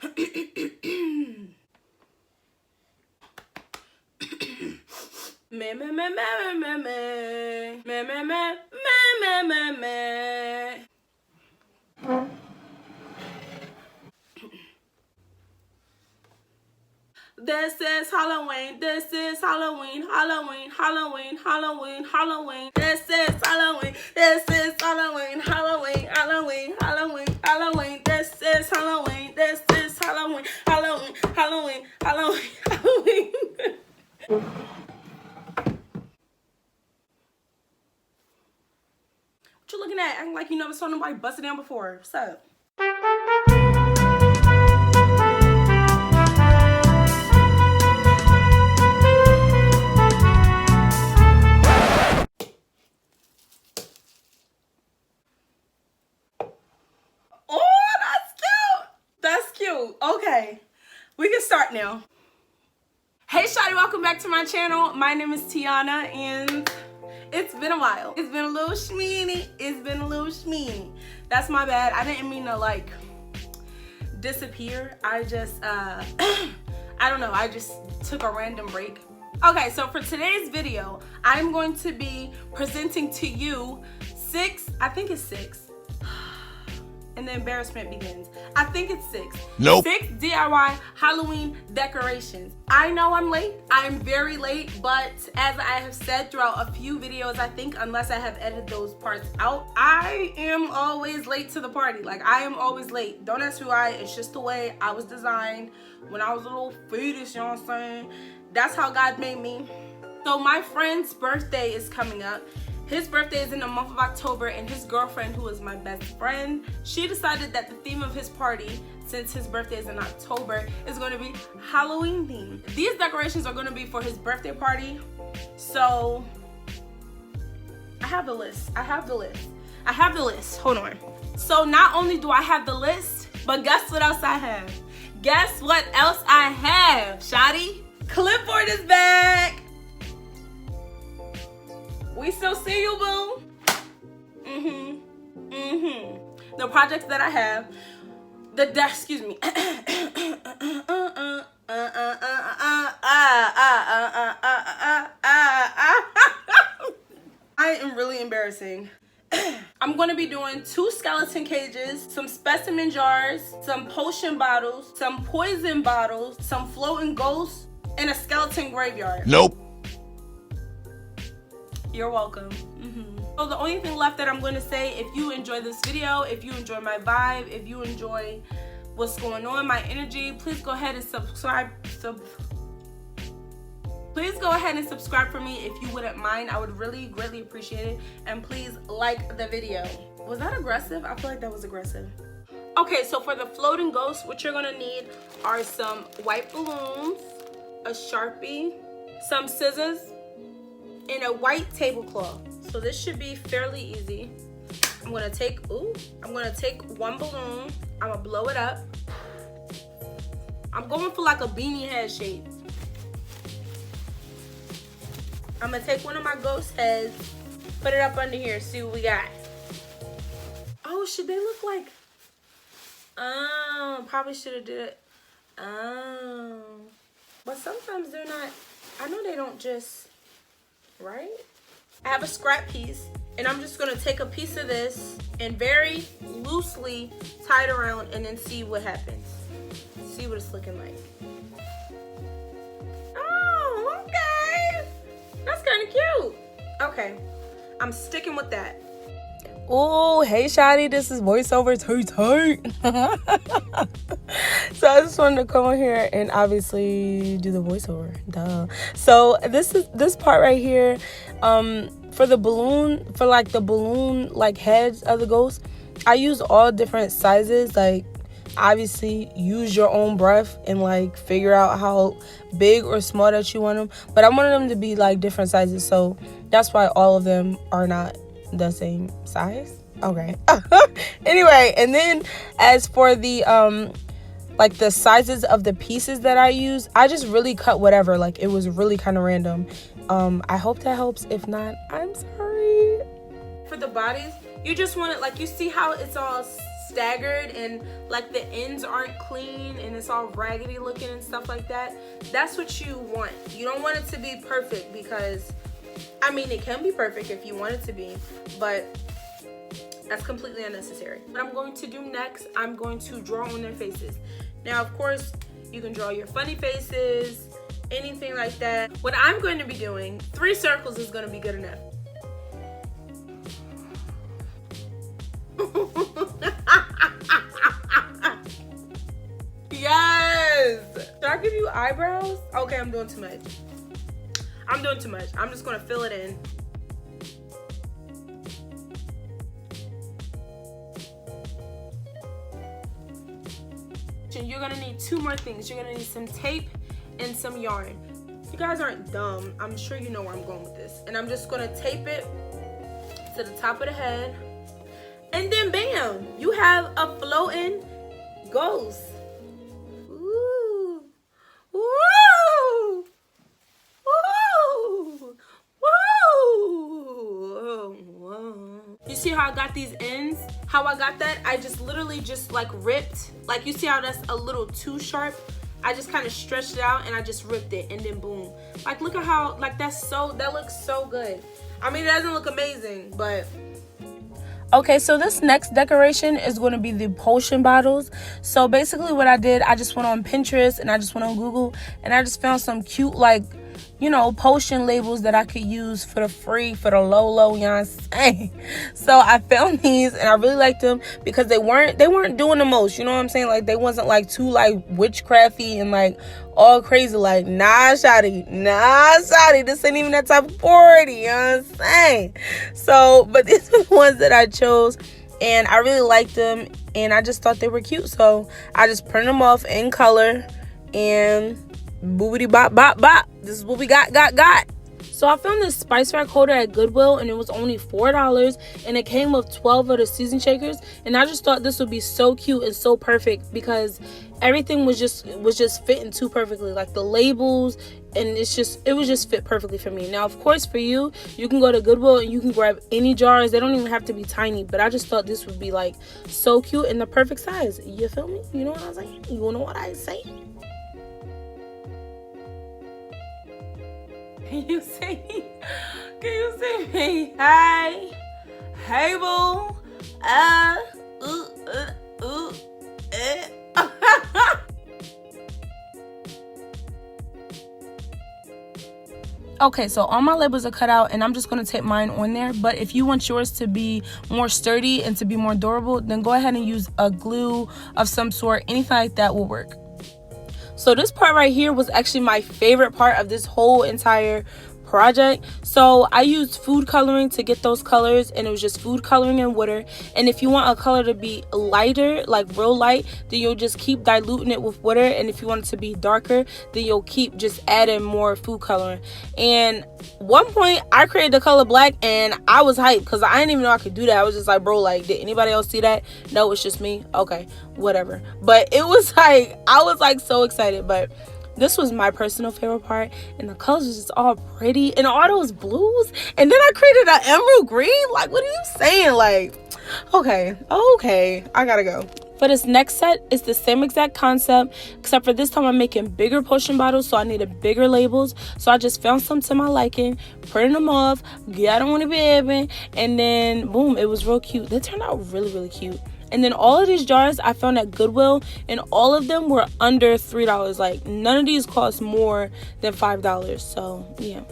Me me me me me me me me me me me me. This is Halloween. This is Halloween. Halloween. Halloween. Halloween. Halloween. This is Halloween. This is Halloween. Halloween. Halloween. Halloween. Halloween. This is Halloween. This is Halloween. Halloween. Halloween. Halloween. Halloween. What you looking at? Acting like you never saw nobody bust it down before. What's up? Okay, we can start now. Hey shawty, welcome back to my channel. My name is Tiana and it's been a while. It's been a little schmeeny. It's been a little schmeeny. That's my bad. I didn't mean to like disappear. I just I don't know, I just took a random break. Okay, so for today's video, I'm going to be presenting to you I think it's six. And the embarrassment begins. I think it's 6. Nope. 6 DIY Halloween decorations. I know I'm late. I'm very late, but as I have said throughout a few videos, I think unless I have edited those parts out, I am always late to the party. Like, I am always late. Don't ask why. It's just the way I was designed when I was a little fetus, you know what I'm saying? That's how God made me. So my friend's birthday is coming up. His birthday is in the month of October, and his girlfriend, who is my best friend, she decided that the theme of his party, since his birthday is in October, is going to be Halloween themed. These decorations are going to be for his birthday party. So I have the list. I have the list. Hold on. So not only do I have the list, but guess what else I have? Guess what else I have, shawty? Clipboard is back. We still see you, boo. The projects that I have, excuse me. I am really embarrassing. I'm going to be doing 2 skeleton cages, some specimen jars, some potion bottles, some poison bottles, some floating ghosts, and a skeleton graveyard. Nope. You're welcome. So the only thing left that I'm going to say, if you enjoy this video, if you enjoy my vibe, if you enjoy what's going on, my energy, please go ahead and subscribe. Please go ahead and subscribe for me if you wouldn't mind. I would really greatly appreciate it. And please like the video. Was that aggressive? I feel like that was aggressive. Okay, so for the floating ghosts, what you're going to need are some white balloons, a Sharpie, some scissors, and a white tablecloth. So this should be fairly easy. I'm gonna take 1 balloon. I'm gonna blow it up. I'm going for like a beanie head shape. I'm gonna take one of my ghost heads, put it up under here, see what we got. Oh, should they look like? Oh, probably should have did it. Oh, but sometimes they're not. I know they don't just. Right? I have a scrap piece, and I'm just gonna take a piece of this and very loosely tie it around and then see what happens. See what it's looking like. Oh, okay. That's kind of cute. Okay, I'm sticking with that. Oh, hey shawty, this is voiceover tight. So I just wanted to come on here and obviously do the voiceover. Duh. So this part right here, for the balloon, for like the balloon like heads of the ghost, I use all different sizes. Like obviously use your own breath and like figure out how big or small that you want them. But I wanted them to be like different sizes, so that's why all of them are not the same size. Okay. Anyway, and then as for the like the sizes of the pieces that I use, I just really cut whatever. Like it was really kind of random. I hope that helps. If not, I'm sorry. For the bodies, you just want it like, you see how it's all staggered and like the ends aren't clean and it's all raggedy looking and stuff like that, that's what you want. You don't want it to be perfect, because I mean, it can be perfect if you want it to be, but that's completely unnecessary. What I'm going to do next, I'm going to draw on their faces. Now, of course, you can draw your funny faces, anything like that. What I'm going to be doing, 3 circles is going to be good enough. Yes! Should I give you eyebrows? Okay, I'm doing too much. I'm doing too much. I'm just going to fill it in. You're gonna need 2 more things. You're gonna need some tape and some yarn. You guys aren't dumb. I'm sure you know where I'm going with this. And I'm just gonna tape it to the top of the head. And then bam, you have a floating ghost. Ooh. Woo! Woo! Woo! You see how I got these ends? How I got that? I just literally just like ripped. Like, you see how that's a little too sharp? I just kind of stretched it out and I just ripped it, and then boom. Like, look at how, like, that looks so good. I mean, it doesn't look amazing, but. Okay, so this next decoration is going to be the potion bottles. So basically what I did, I just went on Pinterest and I just went on Google and I just found some cute, like, you know, potion labels that I could use for the free, for the low, you know what I'm saying? So I found these and I really liked them because they weren't doing the most, you know what I'm saying? Like, they wasn't like too like witchcrafty and like all crazy, like, nah shawty, this ain't even that type of party, you know what I'm saying? So, but these are the ones that I chose and I really liked them and I just thought they were cute. So I just printed them off in color and boobity bop bop bop. This is what we got. So I found this spice rack holder at Goodwill and it was only $4 and it came with 12 of the season shakers, and I just thought this would be so cute and so perfect because everything was just fitting too perfectly, like the labels, and it was just fit perfectly for me. Now, of course, for you can go to Goodwill and you can grab any jars. They don't even have to be tiny, but I just thought this would be like so cute and the perfect size. You feel me? You know what I'm saying? You know what I say? Can you say me, hey boo, Okay, so all my labels are cut out and I'm just going to tape mine on there. But if you want yours to be more sturdy and to be more durable, then go ahead and use a glue of some sort. Anything like that will work. So this part right here was actually my favorite part of this whole entire project. So I used food coloring to get those colors, and it was just food coloring and water. And if you want a color to be lighter, like real light, then you'll just keep diluting it with water. And if you want it to be darker, then you'll keep just adding more food coloring. And one point I created the color black and I was hyped because I didn't even know I could do that. I was just like, bro, like, did anybody else see that? No, it's just me. Okay, whatever. But it was like, I was like so excited. But this was my personal favorite part, and the colors was just all pretty and all those blues. And then I created an emerald green. Like, what are you saying? Like, okay, I gotta go. For this next set, it's the same exact concept, except for this time I'm making bigger potion bottles, so I needed bigger labels. So I just found some to my liking, printed them off, got them on the baby, and then boom, it was real cute. They turned out really, really cute. And then all of these jars I found at Goodwill, and all of them were under $3. Like, none of these cost more than $5. So yeah.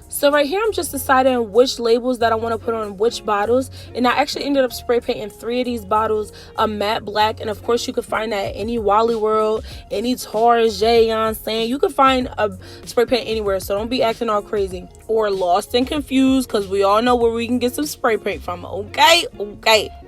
So right here, I'm just deciding which labels that I want to put on which bottles. And I actually ended up spray painting 3 of these bottles a matte black. And of course, you could find that at any Wally World, any Taurus, you know what I'm saying? You could find a spray paint anywhere. So don't be acting all crazy or lost and confused, because we all know where we can get some spray paint from. Okay.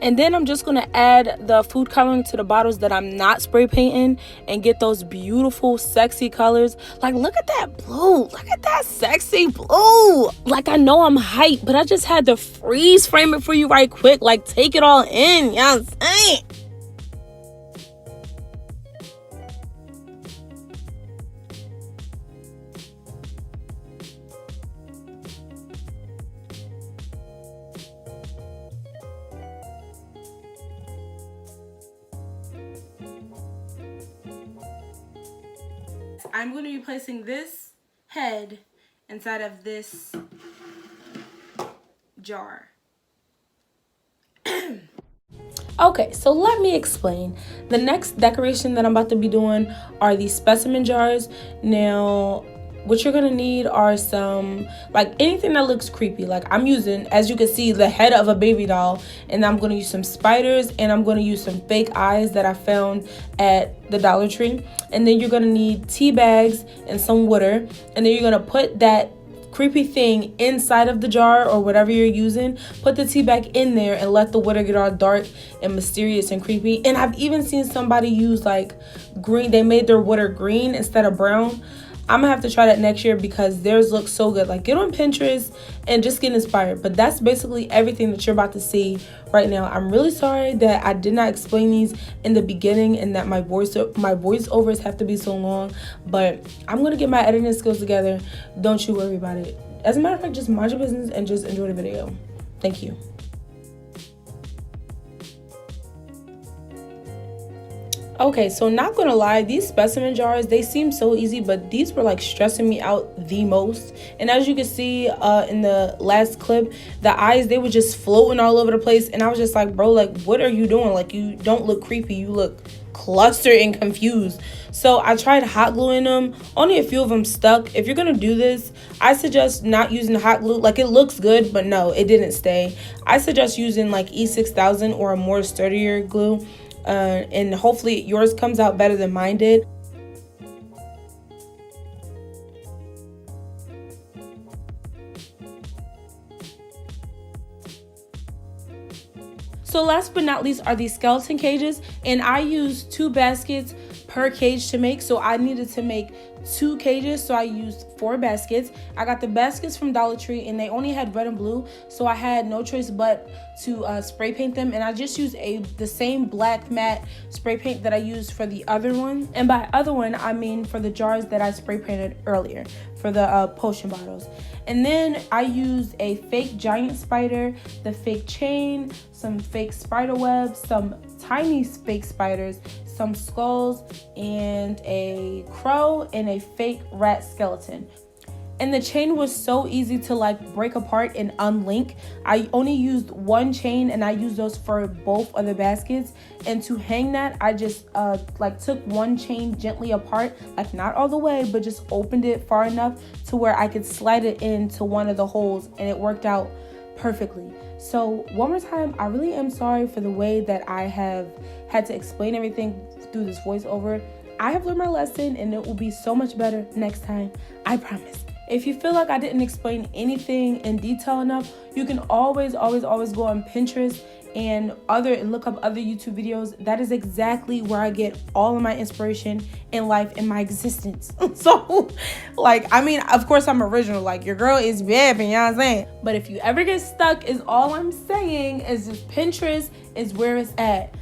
And then I'm just going to add the food coloring to the bottles that I'm not spray painting and get those beautiful, sexy colors. Like, look at that blue. Look at that sexy blue. Like, I know I'm hyped, but I just had to freeze frame it for you right quick. Like, take it all in. You know what I'm saying? I'm going to be placing this head inside of this jar. Okay, so let me explain. The next decoration that I'm about to be doing are these specimen jars. Now, what you're gonna need are some, like, anything that looks creepy. Like, I'm using, as you can see, the head of a baby doll, and I'm gonna use some spiders, and I'm gonna use some fake eyes that I found at the Dollar Tree. And then you're gonna need tea bags and some water, and then you're gonna put that creepy thing inside of the jar or whatever you're using. Put the tea bag in there and let the water get all dark and mysterious and creepy. And I've even seen somebody use like green. They made their water green instead of brown. I'm gonna have to try that next year because theirs looks so good. Like, get on Pinterest and just get inspired. But that's basically everything that you're about to see right now. I'm really sorry that I did not explain these in the beginning and that my voiceovers have to be so long. But I'm gonna get my editing skills together. Don't you worry about it. As a matter of fact, just mind your business and just enjoy the video. Thank you. Okay, so not gonna lie, these specimen jars, they seem so easy, but these were like stressing me out the most. And as you can see in the last clip, the eyes, they were just floating all over the place. And I was just like, bro, like, what are you doing? Like, you don't look creepy, you look clustered and confused. So I tried hot gluing them. Only a few of them stuck. If you're gonna do this, I suggest not using hot glue. Like, it looks good, but no, it didn't stay. I suggest using like E6000 or a more sturdier glue. And hopefully yours comes out better than mine did. So last but not least are these skeleton cages, and I used 2 baskets per cage to make, so I needed to make 2 cages, so I used 4 baskets. I got the baskets from Dollar Tree and they only had red and blue, so I had no choice but to spray paint them. And I just used the same black matte spray paint that I used for the other one. And by other one, I mean for the jars that I spray painted earlier for the potion bottles. And then I used a fake giant spider, the fake chain, some fake spider webs, some tiny fake spiders, some skulls, and a crow, and a fake rat skeleton. And the chain was so easy to like break apart and unlink. I only used 1 chain and I used those for both of the baskets. And to hang that, I just like took 1 chain gently apart, like not all the way, but just opened it far enough to where I could slide it into one of the holes, and it worked out perfectly. So one more time, I really am sorry for the way that I have had to explain everything through this voiceover. I have learned my lesson and it will be so much better next time, I promise. If you feel like I didn't explain anything in detail enough, you can always go on Pinterest and look up other YouTube videos. That is exactly where I get all of my inspiration in life and my existence. So, like, I mean, of course I'm original. Like, your girl is bad, you know what I'm saying? But if you ever get stuck, is all I'm saying is just Pinterest is where it's at.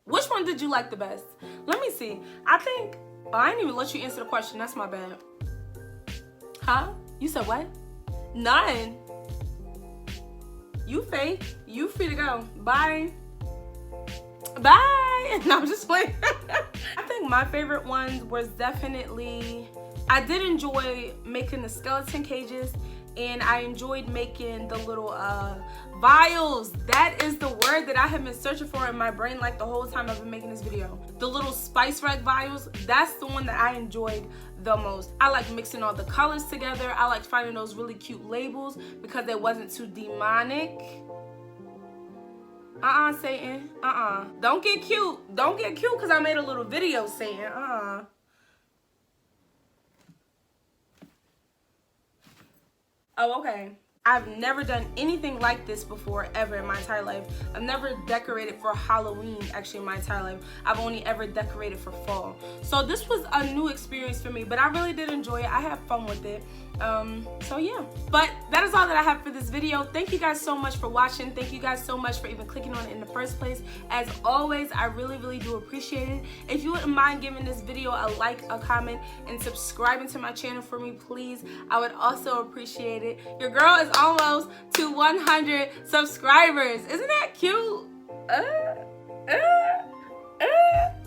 Which one did you like the best? Let me see. I think, oh, I didn't even let you answer the question. That's my bad. Huh? You said what? None. You fake. You free to go. Bye. Bye. No, I'm just playing. I think my favorite ones was definitely, I did enjoy making the skeleton cages, and I enjoyed making the little vials. That is the word that I have been searching for in my brain like the whole time I've been making this video. The little spice rack vials, that's the one that I enjoyed the most. I like mixing all the colors together. I like finding those really cute labels because it wasn't too demonic. Satan. Don't get cute. Don't get cute because I made a little video saying, Oh, okay. I've never done anything like this before ever in my entire life. I've never decorated for Halloween actually in my entire life. I've only ever decorated for fall. So this was a new experience for me, but I really did enjoy it. I had fun with it. So yeah, but that is all that I have for this video. Thank you guys so much for watching. Thank you guys so much for even clicking on it in the first place. As always, I really do appreciate it. If you wouldn't mind giving this video a like, a comment, and subscribing to my channel for me, please, I would also appreciate it. Your girl is almost to 100 subscribers. Isn't that cute?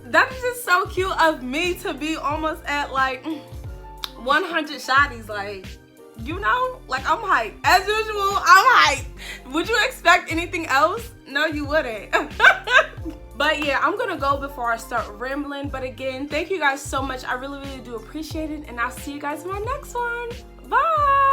That is just so cute of me to be almost at like 100 shotties, like, you know, like I'm hyped. As usual, I'm hyped. Would you expect anything else? No, you wouldn't. But yeah, I'm gonna go before I start rambling. But again, thank you guys so much. I really do appreciate it, and I'll see you guys in my next one. Bye.